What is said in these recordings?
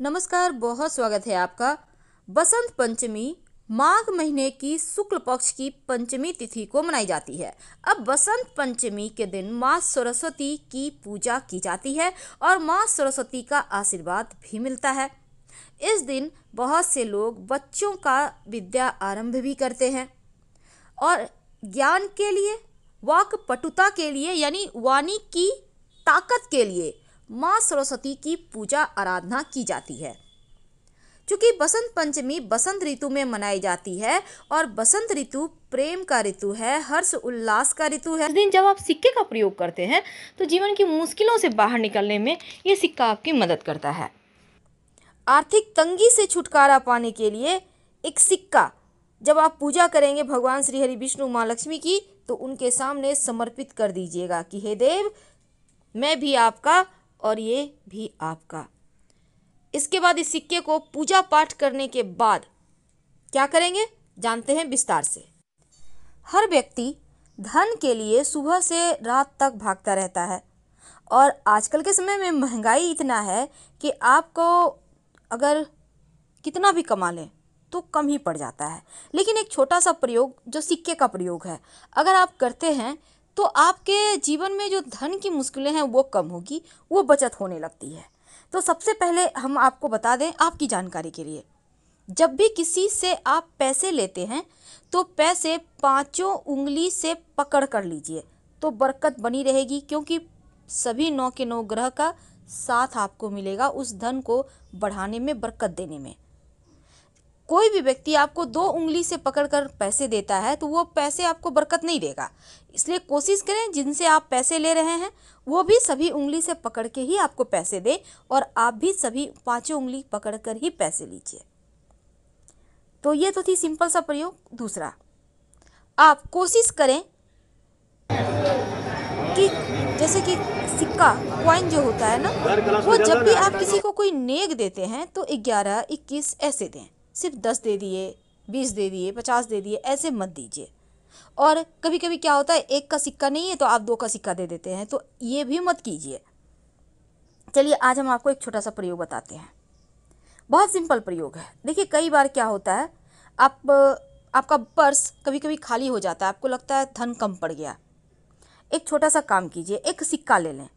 नमस्कार, बहुत स्वागत है आपका। बसंत पंचमी माघ महीने की शुक्ल पक्ष की पंचमी तिथि को मनाई जाती है। अब बसंत पंचमी के दिन माँ सरस्वती की पूजा की जाती है और माँ सरस्वती का आशीर्वाद भी मिलता है। इस दिन बहुत से लोग बच्चों का विद्या आरंभ भी करते हैं और ज्ञान के लिए, वाक पटुता के लिए यानी वाणी की ताकत के लिए माँ सरस्वती की पूजा आराधना की जाती है। क्योंकि बसंत पंचमी बसंत ऋतु में मनाई जाती है और बसंत ऋतु प्रेम का ऋतु है, हर्ष उल्लास का ऋतु है। इस दिन जब आप सिक्के का प्रयोग करते हैं तो जीवन की मुश्किलों से बाहर निकलने में ये सिक्का आपकी मदद करता है। आर्थिक तंगी से छुटकारा पाने के लिए एक सिक्का जब आप पूजा करेंगे भगवान श्री हरि विष्णु माँ लक्ष्मी की, तो उनके सामने समर्पित कर दीजिएगा कि हे देव, मैं भी आपका और ये भी आपका। इसके बाद इस सिक्के को पूजा पाठ करने के बाद क्या करेंगे, जानते हैं विस्तार से। हर व्यक्ति धन के लिए सुबह से रात तक भागता रहता है और आजकल के समय में महंगाई इतना है कि आपको अगर कितना भी कमा लें तो कम ही पड़ जाता है। लेकिन एक छोटा सा प्रयोग जो सिक्के का प्रयोग है, अगर आप करते हैं तो आपके जीवन में जो धन की मुश्किलें हैं वो कम होगी, वो बचत होने लगती है। तो सबसे पहले हम आपको बता दें आपकी जानकारी के लिए, जब भी किसी से आप पैसे लेते हैं तो पैसे पांचों उंगली से पकड़ कर लीजिए तो बरकत बनी रहेगी, क्योंकि सभी 9 के 9 ग्रह का साथ आपको मिलेगा उस धन को बढ़ाने में, बरकत देने में। कोई भी व्यक्ति आपको 2 उंगली से पकड़कर पैसे देता है तो वो पैसे आपको बरकत नहीं देगा। इसलिए कोशिश करें जिनसे आप पैसे ले रहे हैं वो भी सभी उंगली से पकड़ के ही आपको पैसे दे और आप भी सभी पांचों उंगली पकड़कर ही पैसे लीजिए। तो ये तो थी सिंपल सा प्रयोग। दूसरा, आप कोशिश करें कि जैसे कि सिक्का कॉइन जो होता है ना, वो जब भी आप किसी को कोई नेक देते हैं तो 11, 21 ऐसे दें। सिर्फ 10 दे दिए, 20 दे दिए, 50 दे दिए, ऐसे मत दीजिए। और कभी कभी क्या होता है, एक का सिक्का नहीं है तो आप 2 का सिक्का दे देते हैं, तो ये भी मत कीजिए। चलिए आज हम आपको एक छोटा सा प्रयोग बताते हैं। बहुत सिंपल प्रयोग है। देखिए कई बार क्या होता है, आपका पर्स कभी कभी खाली हो जाता है, आपको लगता है धन कम पड़ गया। एक छोटा सा काम कीजिए, एक सिक्का ले लें।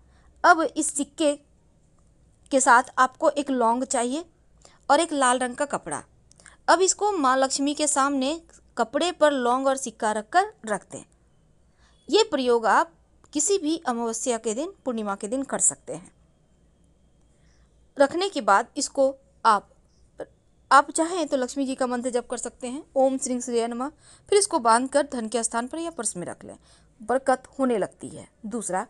अब इस सिक्के के साथ आपको एक लौंग चाहिए और एक लाल रंग का कपड़ा। अब इसको माँ लक्ष्मी के सामने कपड़े पर लौंग और सिक्का रखकर रख दें। ये प्रयोग आप किसी भी अमावस्या के दिन, पूर्णिमा के दिन कर सकते हैं। रखने के बाद इसको आप चाहें तो लक्ष्मी जी का मंत्र जप कर सकते हैं, ओम श्री श्रेय नमः। फिर इसको बांधकर धन के स्थान पर या पर्स में रख लें, बरकत होने लगती है। दूसरा,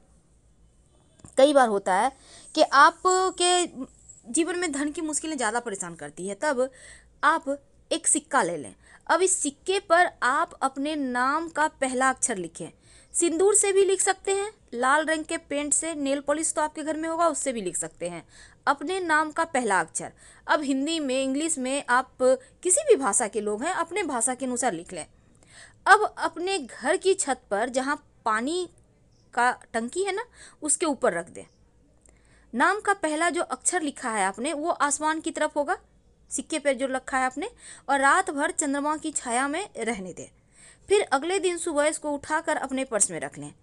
कई बार होता है कि आपके जीवन में धन की मुश्किलें ज़्यादा परेशान करती है, तब आप एक सिक्का ले लें। अब इस सिक्के पर आप अपने नाम का पहला अक्षर लिखें। सिंदूर से भी लिख सकते हैं, लाल रंग के पेंट से, नेल पॉलिश तो आपके घर में होगा उससे भी लिख सकते हैं अपने नाम का पहला अक्षर। अब हिंदी में, इंग्लिश में, आप किसी भी भाषा के लोग हैं अपने भाषा के अनुसार लिख लें। अब अपने घर की छत पर जहाँ पानी का टंकी है ना, उसके ऊपर रख दें। नाम का पहला जो अक्षर लिखा है आपने वो आसमान की तरफ होगा, सिक्के पर जो रखा है आपने, और रात भर चंद्रमा की छाया में रहने दें। फिर अगले दिन सुबह इसको उठाकर अपने पर्स में रख लें।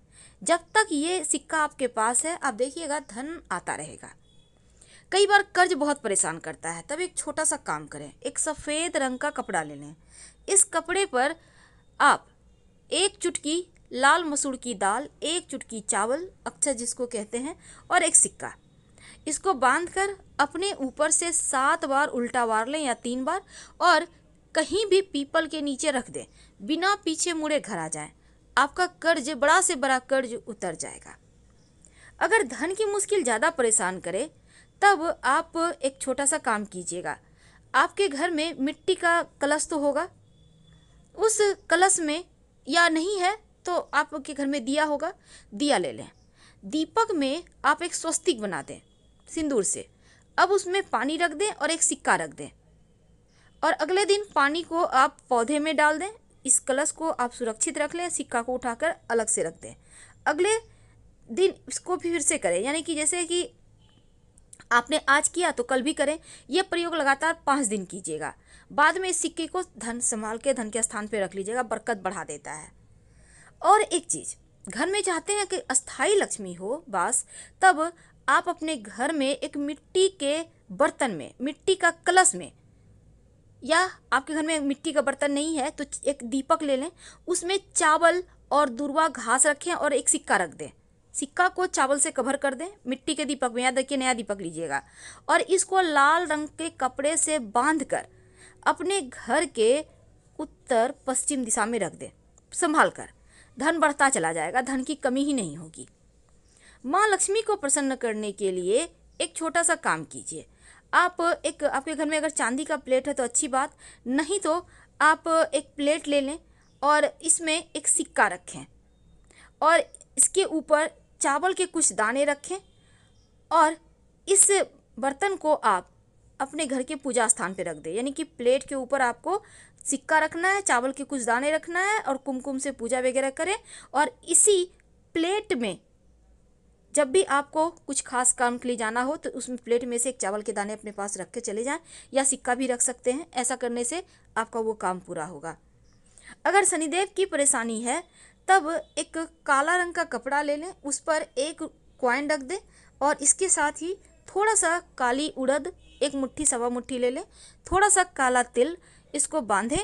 जब तक ये सिक्का आपके पास है आप देखिएगा धन आता रहेगा। कई बार कर्ज बहुत परेशान करता है, तब एक छोटा सा काम करें, एक सफ़ेद रंग का कपड़ा ले लें। इस कपड़े पर आप 1 चुटकी लाल मसूर की दाल, 1 चुटकी चावल, अक्षर जिसको कहते हैं, और एक सिक्का, इसको बांधकर अपने ऊपर से 7 बार उल्टा वार लें या 3 बार, और कहीं भी पीपल के नीचे रख दें। बिना पीछे मुड़े घर आ जाएं, आपका कर्ज, बड़ा से बड़ा कर्ज उतर जाएगा। अगर धन की मुश्किल ज़्यादा परेशान करे तब आप एक छोटा सा काम कीजिएगा। आपके घर में मिट्टी का कलश तो होगा, उस कलश में, या नहीं है तो आपके घर में दिया होगा, दिया ले लें। दीपक में आप एक स्वस्तिक बना दें सिंदूर से। अब उसमें पानी रख दें और एक सिक्का रख दें, और अगले दिन पानी को आप पौधे में डाल दें। इस कलश को आप सुरक्षित रख लें, सिक्का को उठाकर अलग से रख दें। अगले दिन इसको फिर से करें, यानी कि जैसे कि आपने आज किया तो कल भी करें। यह प्रयोग लगातार 5 दिन कीजिएगा। बाद में इस सिक्के को धन संभाल के धन के स्थान पे रख लीजिएगा, बरकत बढ़ा देता है। और एक चीज, घर में चाहते हैं कि अस्थाई लक्ष्मी हो वास, तब आप अपने घर में एक मिट्टी के बर्तन में, मिट्टी का कलश में, या आपके घर में मिट्टी का बर्तन नहीं है तो एक दीपक ले लें, उसमें चावल और दूर्वा घास रखें और एक सिक्का रख दें। सिक्का को चावल से कवर कर दें मिट्टी के दीपक में, या देखिए नया दीपक लीजिएगा, और इसको लाल रंग के कपड़े से बांध कर अपने घर के उत्तर पश्चिम दिशा में रख दें संभाल कर। धन बढ़ता चला जाएगा, धन की कमी ही नहीं होगी। माँ लक्ष्मी को प्रसन्न करने के लिए एक छोटा सा काम कीजिए। आप आपके घर में अगर चांदी का प्लेट है तो अच्छी बात, नहीं तो आप एक प्लेट ले लें और इसमें एक सिक्का रखें और इसके ऊपर चावल के कुछ दाने रखें, और इस बर्तन को आप अपने घर के पूजा स्थान पे रख दें। यानी कि प्लेट के ऊपर आपको सिक्का रखना है, चावल के कुछ दाने रखना है और कुमकुम से पूजा वगैरह करें, और इसी प्लेट में जब भी आपको कुछ खास काम के लिए जाना हो तो उसमें प्लेट में से एक चावल के दाने अपने पास रख के चले जाएं, या सिक्का भी रख सकते हैं। ऐसा करने से आपका वो काम पूरा होगा। अगर शनिदेव की परेशानी है तब एक काला रंग का कपड़ा ले लें, उस पर एक कॉइन रख दें और इसके साथ ही थोड़ा सा काली उड़द, एक मुट्ठी सवा मुट्ठी ले लें, थोड़ा सा काला तिल, इसको बांधें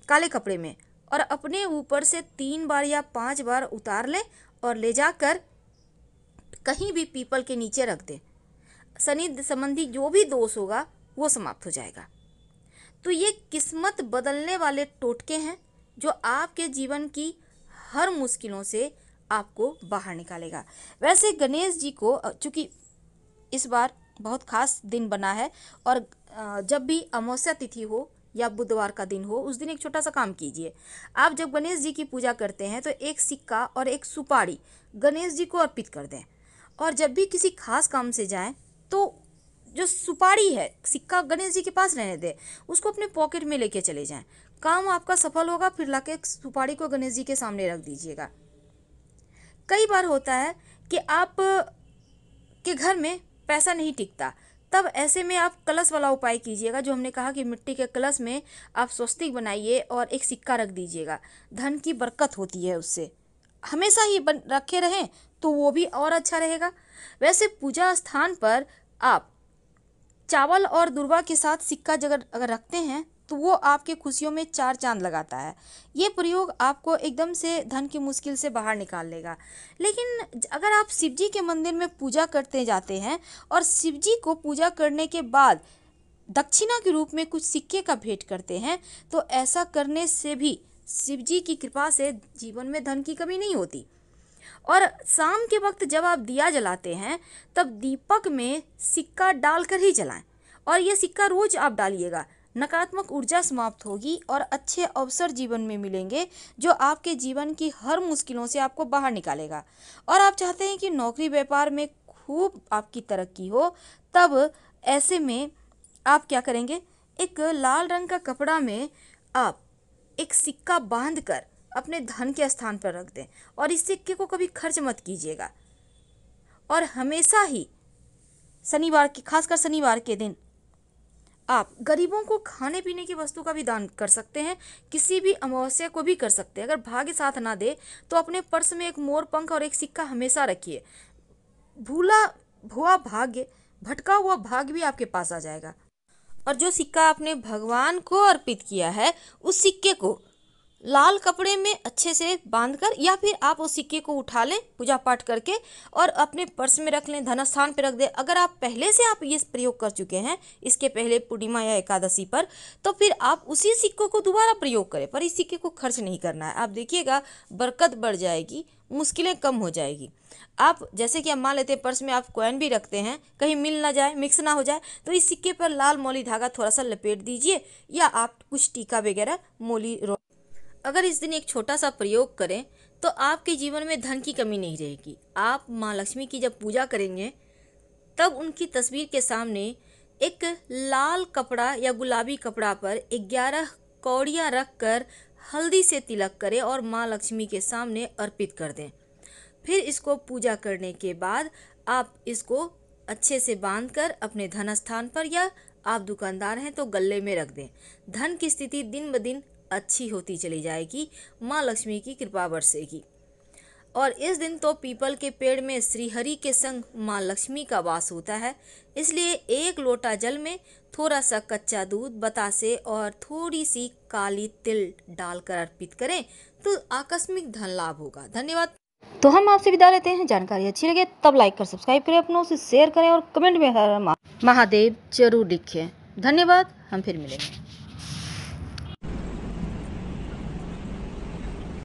काले कपड़े में और अपने ऊपर से 3 बार या 5 बार उतार लें और ले जाकर कहीं भी पीपल के नीचे रख दें। शनि संबंधी जो भी दोष होगा वो समाप्त हो जाएगा। तो ये किस्मत बदलने वाले टोटके हैं जो आपके जीवन की हर मुश्किलों से आपको बाहर निकालेगा। वैसे गणेश जी को चूँकि इस बार बहुत खास दिन बना है, और जब भी अमावस्या तिथि हो या बुधवार का दिन हो, उस दिन एक छोटा सा काम कीजिए। आप जब गणेश जी की पूजा करते हैं तो एक सिक्का और एक सुपारी गणेश जी को अर्पित कर दें, और जब भी किसी खास काम से जाएं तो जो सुपारी है, सिक्का गणेश जी के पास रहने दें, उसको अपने पॉकेट में लेके चले जाएं। काम आपका सफल होगा, फिर लाके सुपारी को गणेश जी के सामने रख दीजिएगा। कई बार होता है कि आप के घर में पैसा नहीं टिकता, तब ऐसे में आप कलश वाला उपाय कीजिएगा जो हमने कहा कि मिट्टी के कलश में आप स्वस्तिक बनाइए और एक सिक्का रख दीजिएगा। धन की बरकत होती है उससे, हमेशा ही रखे रहें तो वो भी और अच्छा रहेगा। वैसे पूजा स्थान पर आप चावल और दूर्वा के साथ सिक्का अगर रखते हैं तो वो आपके खुशियों में 4 चांद लगाता है। ये प्रयोग आपको एकदम से धन की मुश्किल से बाहर निकाल लेगा। लेकिन अगर आप शिव जी के मंदिर में पूजा करते जाते हैं और शिव जी को पूजा करने के बाद दक्षिणा के रूप में कुछ सिक्के का भेंट करते हैं, तो ऐसा करने से भी शिव जी की कृपा से जीवन में धन की कमी नहीं होती। और शाम के वक्त जब आप दिया जलाते हैं तब दीपक में सिक्का डालकर ही जलाएं, और ये सिक्का रोज आप डालिएगा। नकारात्मक ऊर्जा समाप्त होगी और अच्छे अवसर जीवन में मिलेंगे जो आपके जीवन की हर मुश्किलों से आपको बाहर निकालेगा। और आप चाहते हैं कि नौकरी व्यापार में खूब आपकी तरक्की हो, तब ऐसे में आप क्या करेंगे, एक लाल रंग का कपड़ा में आप एक सिक्का बांध कर अपने धन के स्थान पर रख दें, और इस सिक्के को कभी खर्च मत कीजिएगा। और हमेशा ही शनिवार की, खासकर शनिवार के दिन आप गरीबों को खाने पीने की वस्तु का भी दान कर सकते हैं। किसी भी अमावस्या को भी कर सकते हैं। अगर भाग्य साथ ना दे तो अपने पर्स में एक मोर पंख और एक सिक्का हमेशा रखिए। भूला भुआ भाग्य, भटका हुआ भाग्य भी आपके पास आ जाएगा। और जो सिक्का आपने भगवान को अर्पित किया है, उस सिक्के को लाल कपड़े में अच्छे से बांधकर, या फिर आप उस सिक्के को उठा लें पूजा पाठ करके और अपने पर्स में रख लें, धन स्थान पर रख दें। अगर आप पहले से आप ये प्रयोग कर चुके हैं इसके पहले पूर्णिमा या एकादशी पर, तो फिर आप उसी सिक्कों को दोबारा प्रयोग करें, पर इस सिक्के को खर्च नहीं करना है। आप देखिएगा बरकत बढ़ जाएगी, मुश्किलें कम हो जाएगी। आप जैसे कि आप मान लेते हैं पर्स में आप कॉइन भी रखते हैं, कहीं मिल ना जाए, मिक्स ना हो जाए, तो इस सिक्के पर लाल मौली धागा थोड़ा सा लपेट दीजिए, या आप कुछ टीका वगैरह मौली। अगर इस दिन एक छोटा सा प्रयोग करें तो आपके जीवन में धन की कमी नहीं रहेगी। आप माँ लक्ष्मी की जब पूजा करेंगे तब उनकी तस्वीर के सामने एक लाल कपड़ा या गुलाबी कपड़ा पर 11 कौड़ियाँ रख कर हल्दी से तिलक करें और माँ लक्ष्मी के सामने अर्पित कर दें। फिर इसको पूजा करने के बाद आप इसको अच्छे से बांधकर अपने धन स्थान पर, या आप दुकानदार हैं तो गल्ले में रख दें। धन की स्थिति दिन ब दिन अच्छी होती चली जाएगी, माँ लक्ष्मी की कृपा बरसेगी। और इस दिन तो पीपल के पेड़ में श्रीहरि के संग माँ लक्ष्मी का वास होता है, इसलिए 1 लोटा जल में थोड़ा सा कच्चा दूध, बतासे और थोड़ी सी काली तिल डालकर अर्पित करें तो आकस्मिक धन लाभ होगा। धन्यवाद। तो हम आपसे विदा लेते हैं। जानकारी अच्छी लगे तब लाइक कर सब्सक्राइब करें, अपनों से शेयर करें और कमेंट में हर महादेव जरूर लिखें। धन्यवाद। हम फिर मिलेंगे।